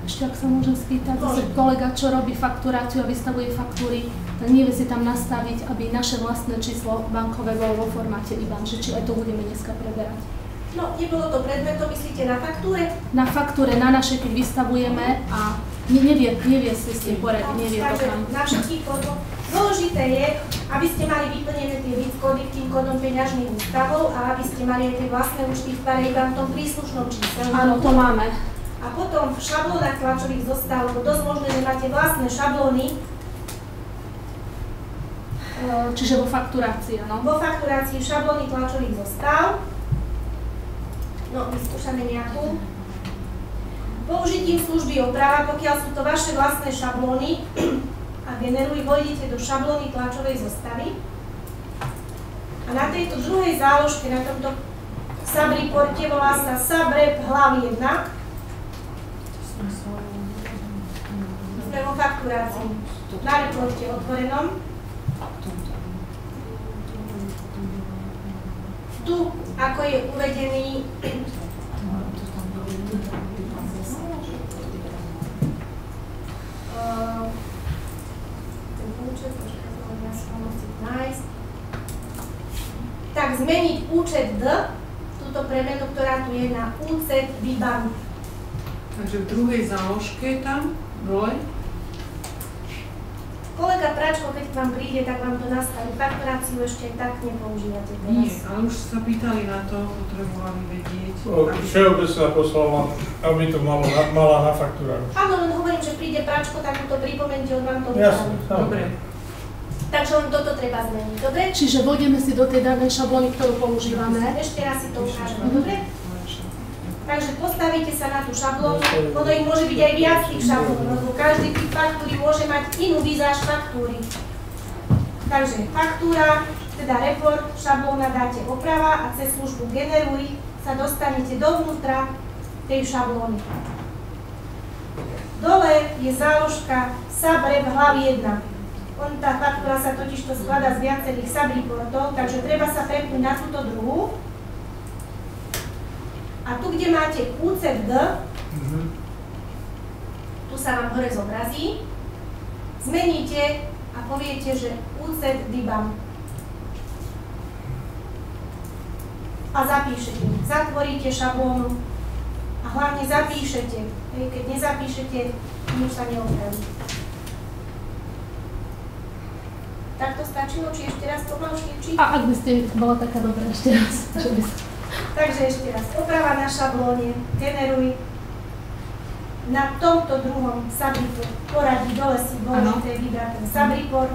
Ešte ak sa môžem spýtať, kolega, čo robí fakturáciu a vystavuje faktúry, tak nevie si tam nastaviť, aby naše vlastné číslo bankové bolo vo formáte IBAN, že či aj to budeme dneska preberať. No, nebolo to predmetom, myslíte na faktúre? Na faktúre, na naše, keď vystavujeme a nevie si s tým poradiť, nevie to tam. Na všetkých kódoch. Dôležité je, aby ste mali vyplnené tie kódy tým kódom peňažných ústavov a aby ste mali aj tie vlastné účty v pare iba v tom príslušnom čísle. Áno, to máme. A potom v šablónach tlačových zostav, lebo dosť možné, že máte vlastné šablóny. Čiže vo fakturácii, áno? Vo fakturácii šablóny tlačových zostav. No, vyskúšame nejakú. Použitím služby oprava, pokiaľ sú to vaše vlastné šablóny a vojdete do šablóny tlačovej zostavy. A na tejto druhej záložke, na tomto subreporte volá sa subrep hlavy 1. Sme vo fakturácii. Na reporte otvorenom. Tu, ako je uvedený, ten účet, tak zmeniť účet D, túto premenu, ktorá tu je na účet VIBAN. Takže v druhej záložke tam, dole. Kolega Pračko, keď k vám príde, tak vám to nastaví. Fakturáciu ešte tak nepoužívate teraz. Nie, ale už sa pýtali na to, potrebovali vedieť. Všeobecná poslala, aby to mala na faktúrach. Áno, len hovorím, že príde Pračko, tak mu to pripomente, on vám to Jasne, dobre. Takže len toto treba zmeniť, dobre? Čiže vôjdeme si do tej danej šablóny, ktorú používame. Ešte raz si to ukážeme, dobre? Takže postavíte sa na tú šablónu, ono ich môže byť aj viac tých šablón, lebo každý typ faktúry môže mať inú vizáž faktúry. Takže faktúra, teda report, šablóna dáte oprava a cez službu generuj sa dostanete dovnútra tej šablóny. Dole je záložka subrep hlavy 1. Tá faktúra sa totižto skladá z viacerých subreportov, takže treba sa prepnúť na túto druhú. A tu, kde máte úcet D, tu sa vám hore zobrazí, zmeníte a poviete, že úcet DIBAN. A zapíšete. Zatvoríte šablónu a hlavne zapíšete. Keď nezapíšete, nič sa neopraví. Tak to stačilo, či ešte raz pomalšie, či? A ak by ste bola taká dobrá ešte raz, čo by sa... Takže ešte raz, oprava na šablóne, generuj. Na tomto druhom subreport poradí dole si dôležité vybrať ten subreport.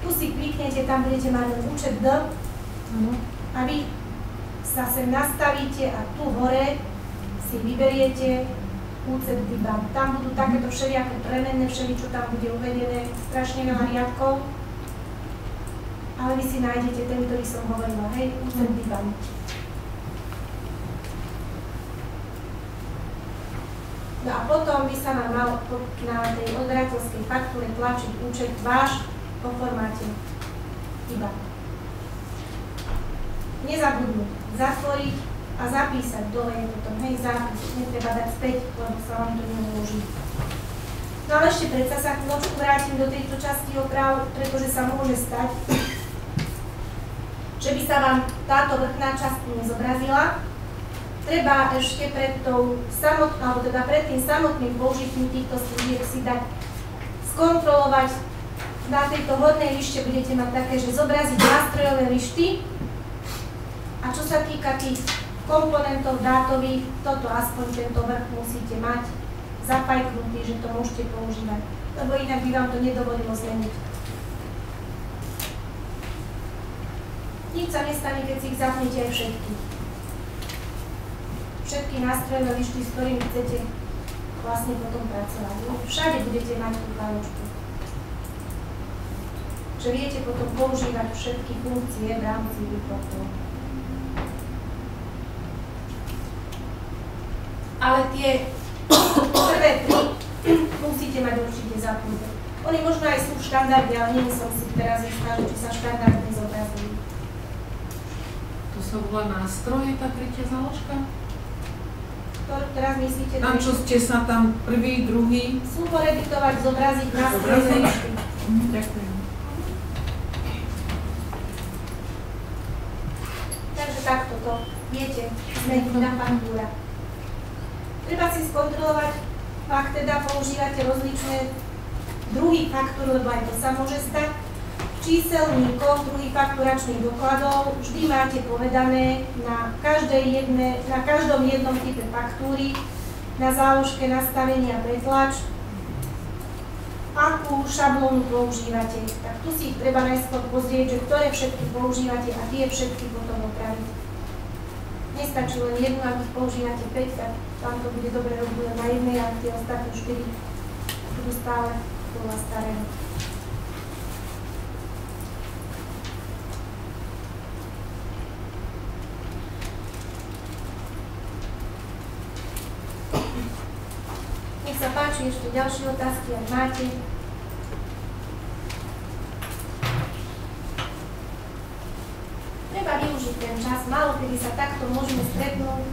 Tu si kliknete, tam budete mať účet D. A vy sa sem nastavíte a tu hore si vyberiete účet DIBAN. Tam budú takéto všelijaké premenné, všeličo tam bude uvedené, strašne veľa riadkov. Ale vy si nájdete ten, ktorý som hovorila, hej, účet DIBAN. No a potom by sa vám mal na tej odberateľskej faktúre tlačiť účet váš po formáte IBAN. Nezabudnúť zatvoriť a zapísať dole je potom, hej, zápis, netreba dať späť, lebo sa vám to nemôže. No ale ešte predsa sa chvíľočku vrátim do tejto časti oprav, pretože sa môže stať, že by sa vám táto vrchná časť nezobrazila. Treba ešte pred tým samotným použitím týchto služieb si dať skontrolovať. Na tejto hodnej lište budete mať také, že zobraziť nástrojové lišty. A čo sa týka tých komponentov dátových, toto aspoň tento vrch musíte mať zapajknutý, že to môžete používať. Lebo inak by vám to nedovolilo zmeniť. Nič sa nestane, keď si ich zapnete aj všetky. Všetky nástrojové lišty, s ktorými chcete vlastne potom pracovať. Všade budete mať tú páločku. Že viete potom používať všetky funkcie v rámci reportov. Ale tie prvé tri musíte mať určite zapnuté. Oni možno aj sú v štandarde, ale nie som si teraz istá, či sa štandardne zobrazujú. To sa volá nástroje, tá tretia záložka? Ktorú teraz myslíte? Tam, čo ste sa tam prvý, druhý. Súbor editovať, zobraziť na strojnej účty. Ďakujem. Takže takto to viete zmeniť na faktúra. Treba si skontrolovať, ak teda používate rozličné druhy faktúr, lebo aj to sa môže stať. V číselníkoch druhých fakturačných dokladov vždy máte povedané na každom jednom type faktúry, na záložke nastavenia pretlač, akú šablónu používate. Tak tu si ich treba najskôr pozrieť, že ktoré všetky používate a tie všetky potom opraviť. Nestačí len jednu, ak ich používate 5, tak tam to bude dobre robiť na jednej a tie ostatné 4 budú stále podľa starého. Nech sa páči, ešte ďalšie otázky, ak máte. Treba využiť ten čas, málo kedy sa takto môžeme stretnúť.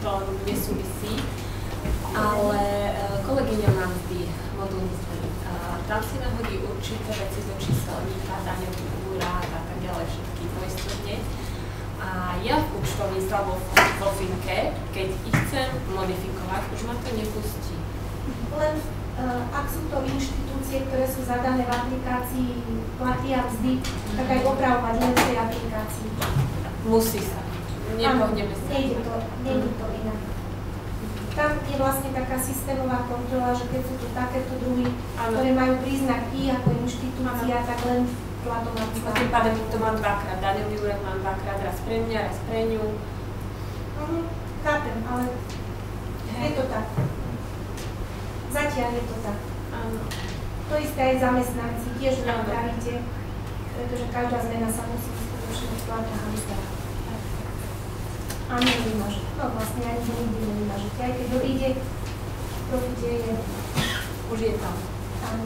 To nesúvisí, ale kolegyňa nám vždy modul myslí. Tam si nahodí určité veci do číselníka, daňový úrad a tak ďalej, všetky poisťovne. A ja v účtovníctve alebo vo finke, keď ich chcem modifikovať, už ma to nepustí. Len ak sú to inštitúcie, ktoré sú zadané v aplikácii platia mzdy, tak aj opravovať len v tej aplikácii. Musí sa. Nepohneme sa. Nejde to inak. Tam je vlastne taká systémová kontrola, že keď sú to takéto druhy, ktoré majú príznak I ako inštitúcia, tak len platom a tým pádem to mám dvakrát. Daňový úrad mám dvakrát, raz pre mňa, raz pre ňu. Chápem, ale je to tak. Zatiaľ je to tak. Áno. To isté aj zamestnanci tiež napravíte, pretože každá zmena sa musí skutočne v platách a výstavách. A nevymažete. No vlastne ani nikdy nevymažete. Aj keď odíde, profite je. Už je tam. Áno.